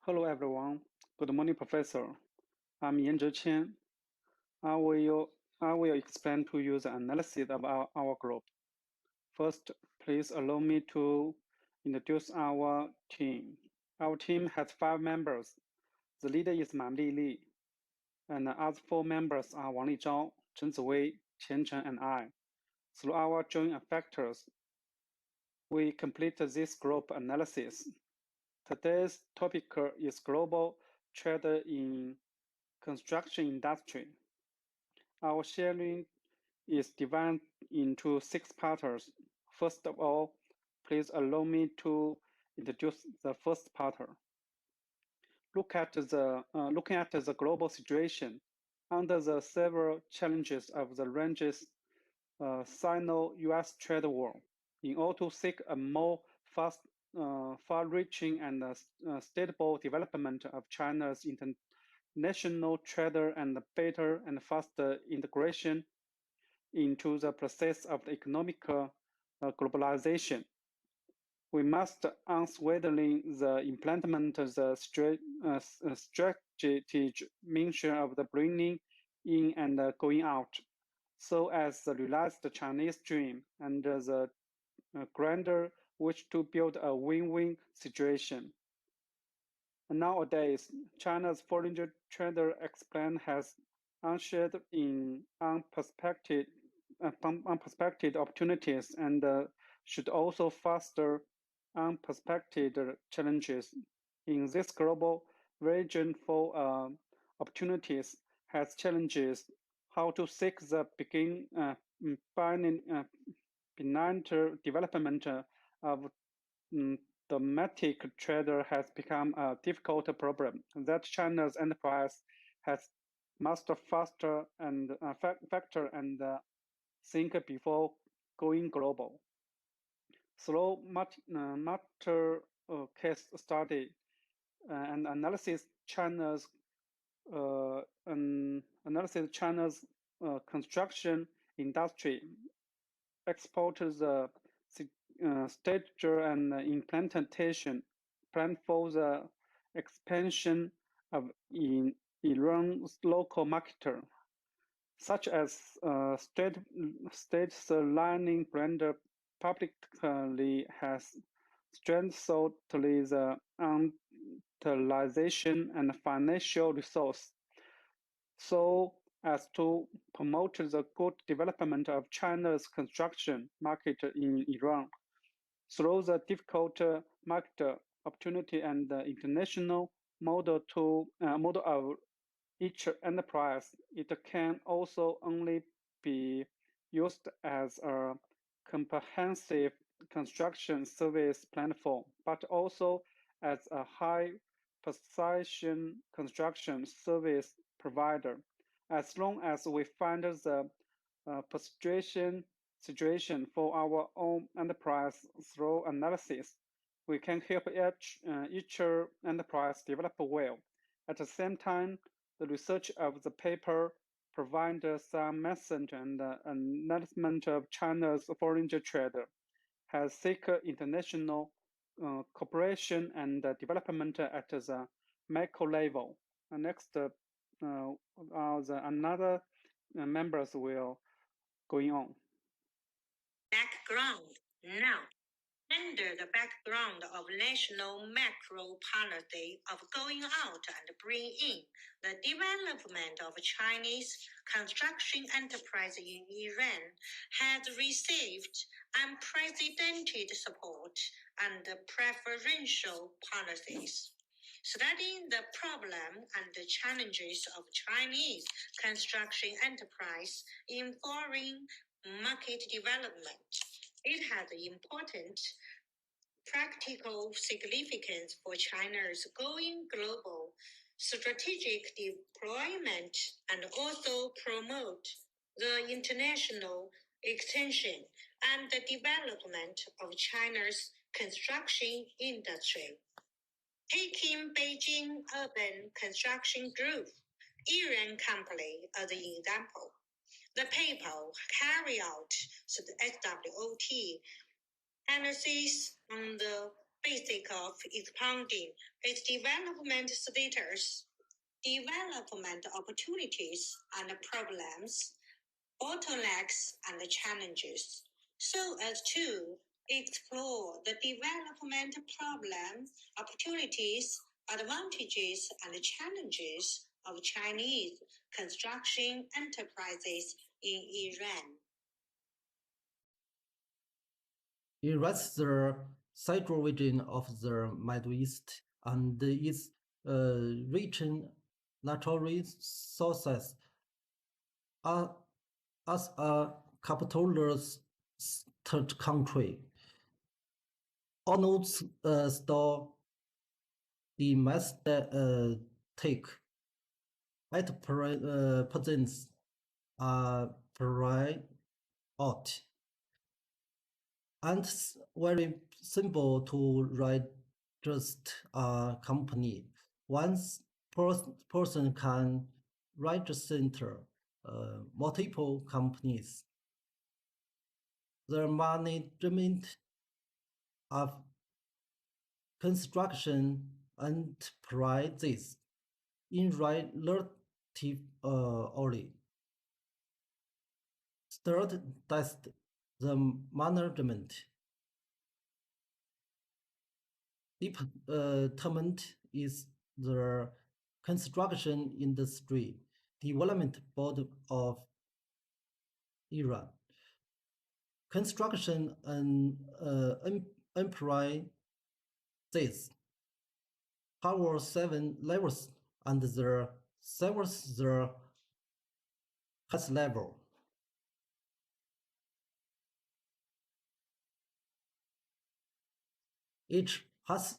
Hello everyone. Good morning, Professor. I'm Yan Chen. I will explain to you the analysis of our group. First, please allow me to introduce our team. Our team has 5 members. The leader is Ma Lili, and the other 4 members are Wang Lizhao, Chen Ziwei, Qian Chen, and I. Through our joint factors, we complete this group analysis. Today's topic is global trade in construction industry. Our sharing is divided into 6 parts. First of all, please allow me to introduce the first part. Looking at the global situation under the several challenges of the ranges Sino-US trade war, in order to seek a more far-reaching and stable development of China's international trade and better and faster integration into the process of the economic globalization. We must unwavering the implement the strategic measure of the bringing in and going out, so as to realize the Chinese dream and the grander wish to build a win-win situation. Nowadays, China's foreign trade expansion has ushered in unprospected opportunities and should also foster unprospected challenges. In this global region for opportunities has challenges how to seek the benign development of domestic trade has become a difficult problem that China's enterprise must factor and think before going global. Through matter case study and analysis China's construction industry, export the stage and implementation plan for the expansion of in Iran's local market, such as state-lining brand publicly has strengthened the utilization and financial resource, so as to promote the good development of China's construction market in Iran. Through the difficult market opportunity and the international model of each enterprise, it can also only be used as a comprehensive construction service platform, but also as a high precision construction service provider. As long as we find the situation for our own enterprise through analysis, we can help each enterprise develop well. At the same time, the research of the paper provides some message and announcement of China's foreign trade, has seek international cooperation and development at the macro level. Next, another members will going on. Background. Now, under the background of national macro policy of going out and bringing in, the development of Chinese construction enterprise in Iran has received unprecedented support and preferential policies. Studying the problem and the challenges of Chinese construction enterprise in foreign market development, it has important practical significance for China's going global strategic deployment and also promote the international extension and the development of China's construction industry. Taking Beijing Urban Construction Group, Iran company as an example, the paper carry out the SWOT analysis on the basis of expounding its development status, development opportunities and problems, bottlenecks and challenges, so as to explore the development problems, opportunities, advantages, and challenges of Chinese construction enterprises in Iran. Iran's the central region of the Middle East and its rich natural resources as a capitalist country. Although still domestic, it presents a priority and very simple to register a company. Once person can register multiple companies. The management of construction enterprises in relative early. Third, test the management department is the construction industry development board of Iran. Construction and enterprises cover 7 levels and the serves the highest level. Each has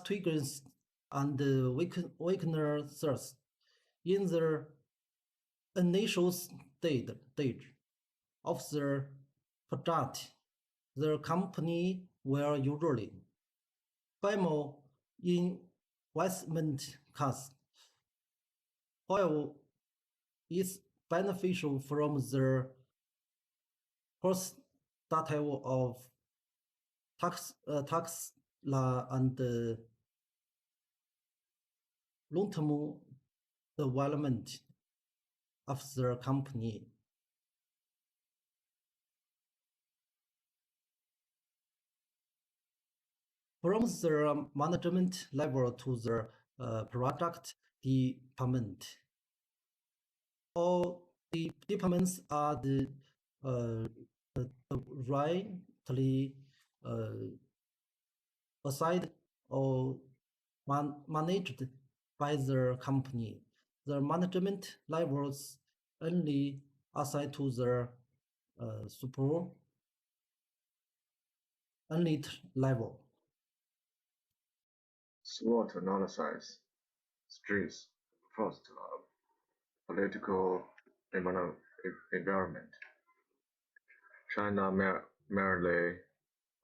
triggers and weaknesses in the initial stage of the project. The company will usually buy more investment costs, while it's beneficial from the perspective of tax law and long-term development of the company. From the management level to the product department, all the departments are rightly assigned or managed by the company. The management levels only assigned to the elite level. SWOT analysis. Strengths. First, political environment. China merely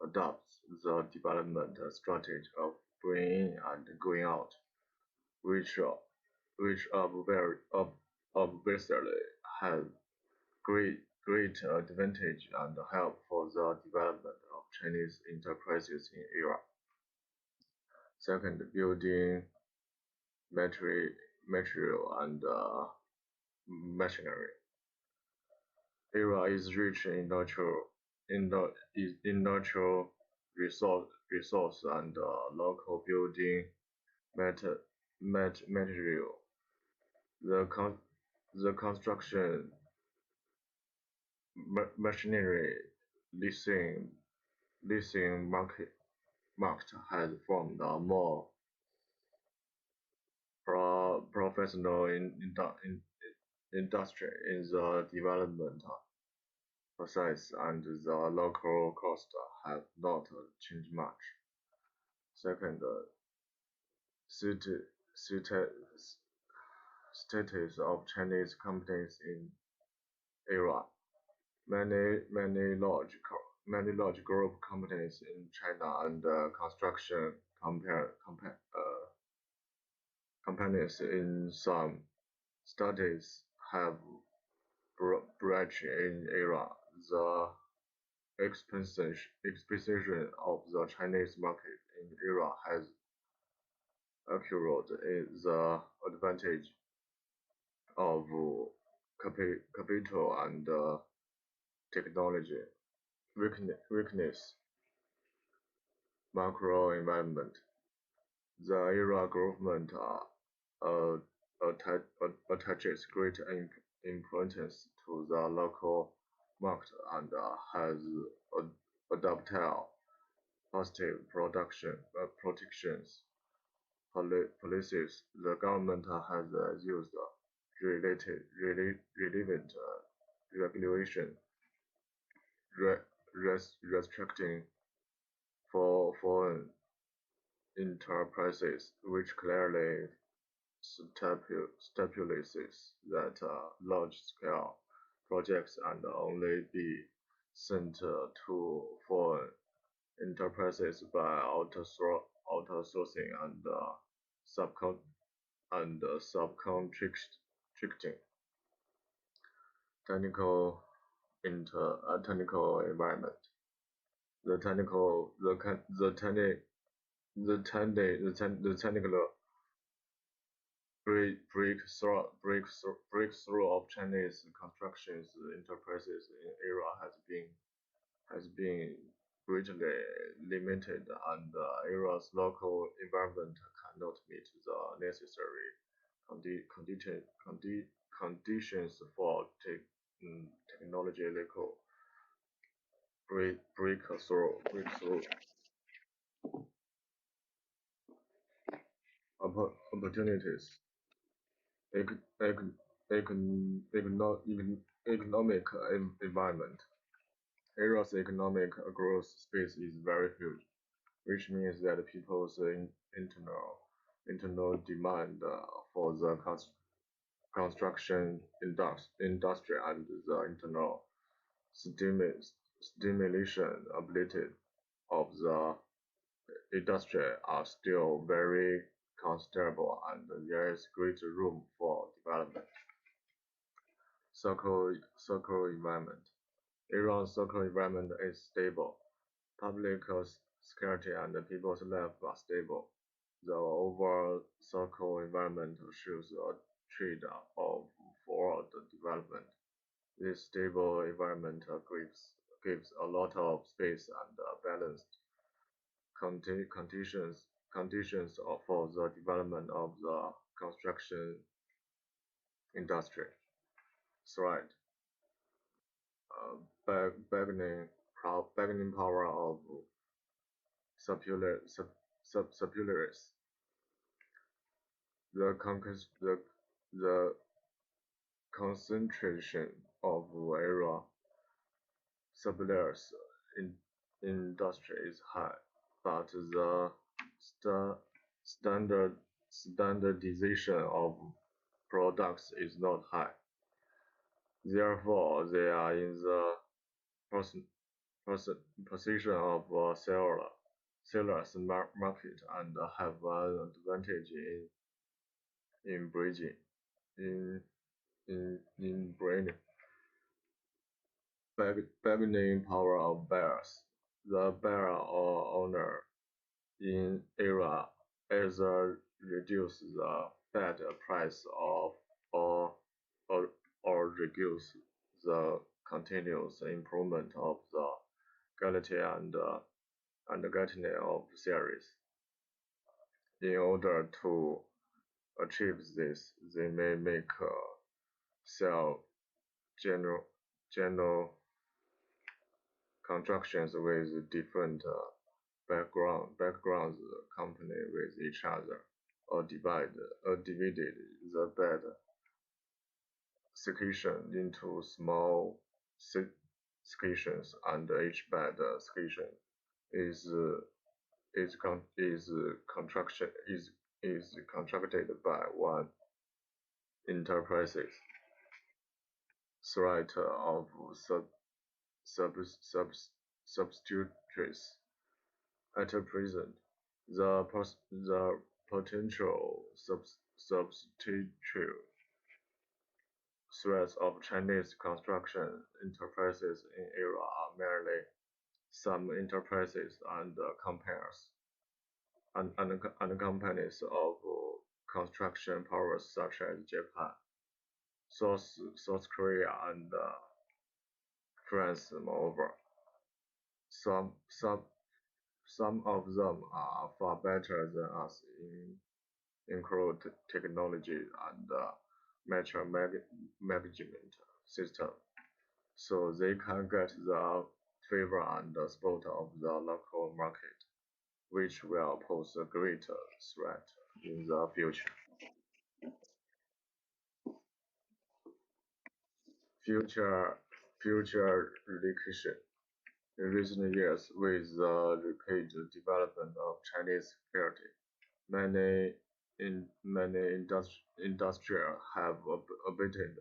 adopts the development strategy of bringing in and going out, which obviously has great advantage and help for the development of Chinese enterprises in Iran. Second, building material and machinery. Iran is rich in natural resource and local building material. The construction machinery leasing market has formed a more professional industry in the development process, and the local costs have not changed much. Second, status of Chinese companies in Iran. Many large group companies in China and construction companies in some studies have branch in Iran. The expansion of the Chinese market in era has accrued the advantage of capital and technology. Weakness, macro environment. The era government attaches great importance to the local market and has adopted positive protections policies. The government has used relevant regulation restricting for foreign enterprises, which clearly stipulates that large-scale projects and only be sent to foreign enterprises by outsourcing and subcontracting. Technical technical environment. The technical technical breakthrough of Chinese construction enterprises in era has been greatly limited, and era's local environment cannot meet the necessary conditions for technological breakthrough. Opportunities. Economic environment. Era's economic growth space is very huge, which means that people's internal demand for the construction industry and the internal stimulation ability of the industry are still very considerable, and there is great room for development. Circle environment. Iran's circle environment is stable. Public security and people's life are stable. The overall circle environment shows a trend of forward development. This stable environment gives a lot of space and balanced conditions for the development of the construction industry. Threat, bargaining power of suppliers. The concentration of area suppliers in industry is high, but the standardization of products is not high. Therefore, they are in the position of seller's market and have an advantage in bridging in branding. Bargaining power of buyers. The buyer or owner in era either reduce the bid price of or reduce the continuous improvement of the quality and quantity of series. In order to achieve this, they may make sell general constructions with different backgrounds company with each other, or divided the bed section into small sections, and each bed section is contracted by one enterprises. Threat of substitutes. At present, the potential substitute threats of Chinese construction enterprises in era are merely some enterprises and companies of construction powers such as Japan, South Korea, and France. Moreover, some of them are far better than us in crude technology and mature management system, so they can get the favor and support of the local market, which will pose a greater threat in the future. Future relocation. In recent years, with the rapid development of Chinese security, many industries have obtained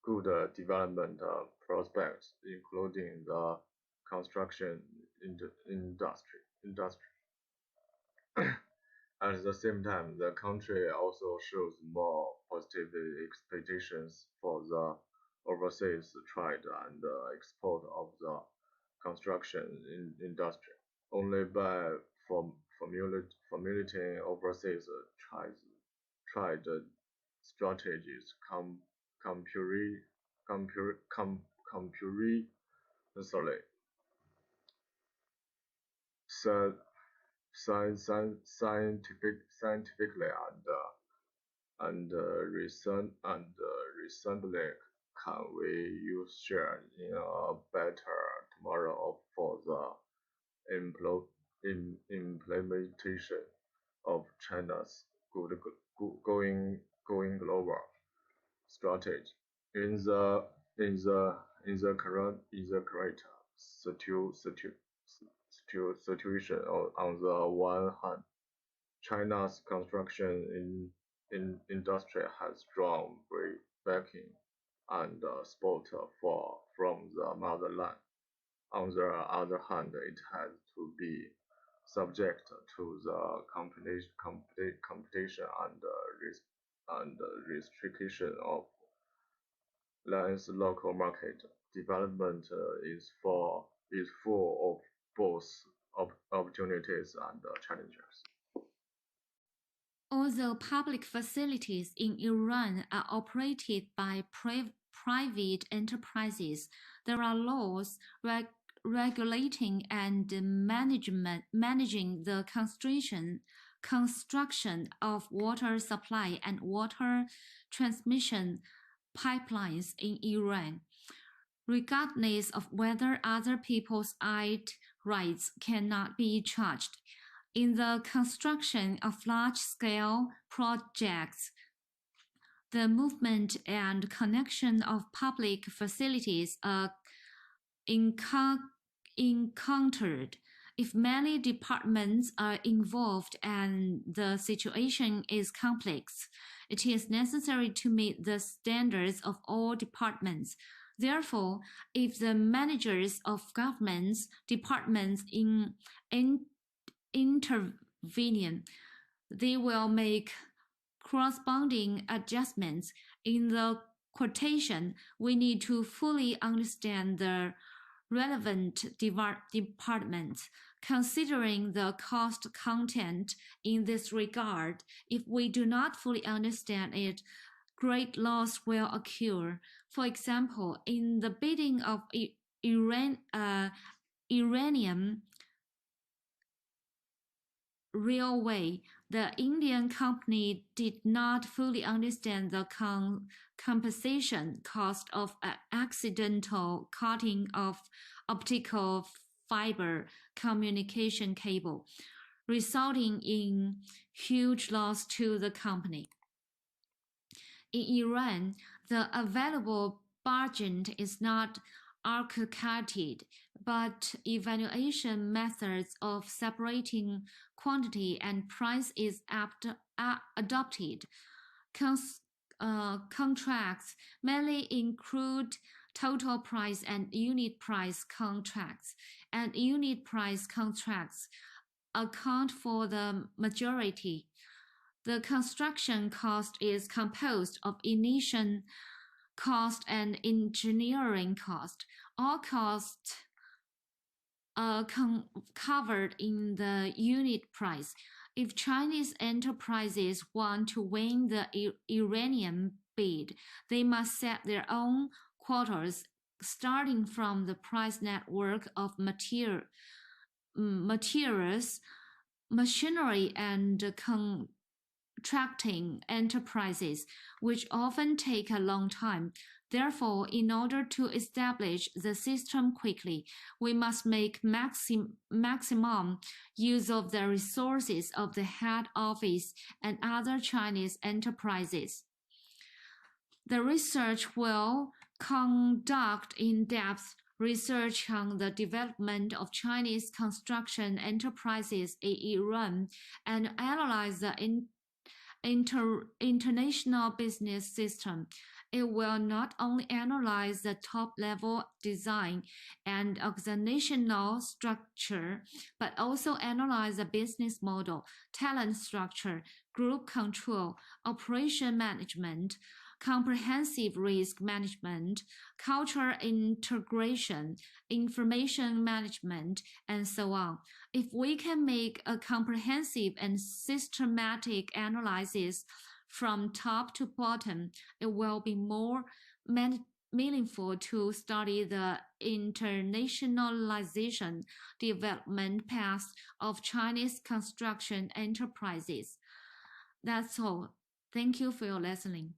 good development prospects, including the construction industry. At the same time, the country also shows more positive expectations for the overseas trade and export of the construction industry. Only by formulating overseas trade strategies, compulsorily, scientifically and reasonably can we use share in a better tomorrow for the implementation of China's going global strategy in the current situation. On the one hand, China's construction industry has strong backing and support from the motherland. On the other hand, it has to be subject to the competition and restriction of land's local market. Development is full of both opportunities and challenges. Although public facilities in Iran are operated by private enterprises, there are laws regulating and managing the construction of water supply and water transmission pipelines in Iran, regardless of whether other people's rights cannot be charged. In the construction of large-scale projects, the movement and connection of public facilities are encountered. If many departments are involved and the situation is complex, it is necessary to meet the standards of all departments. Therefore, if the managers of governments departments intervene, they will make corresponding adjustments. In the quotation, we need to fully understand the relevant departments, considering the cost content in this regard. If we do not fully understand it, great loss will occur. For example, in the bidding of Iranian railway, the Indian company did not fully understand the compensation cost of accidental cutting of optical fiber communication cable, resulting in huge loss to the company. In Iran, the available budget is not allocated, but evaluation methods of separating quantity and price is adopted. Contracts mainly include total price and unit price contracts, and unit price contracts account for the majority. The construction cost is composed of initial cost and engineering cost. All costs covered in the unit price. If Chinese enterprises want to win the Iranian bid, they must set their own quotas, starting from the price network of materials, machinery, and contracting enterprises, which often take a long time. Therefore, in order to establish the system quickly, we must make maximum use of the resources of the head office and other Chinese enterprises. The research will conduct in-depth research on the development of Chinese construction enterprises in Iran and analyze the international business system. It will not only analyze the top-level design and organizational structure, but also analyze the business model, talent structure, group control, operation management, comprehensive risk management, cultural integration, information management, and so on. If we can make a comprehensive and systematic analysis from top to bottom, it will be more meaningful to study the internationalization development path of Chinese construction enterprises. That's all. Thank you for your listening.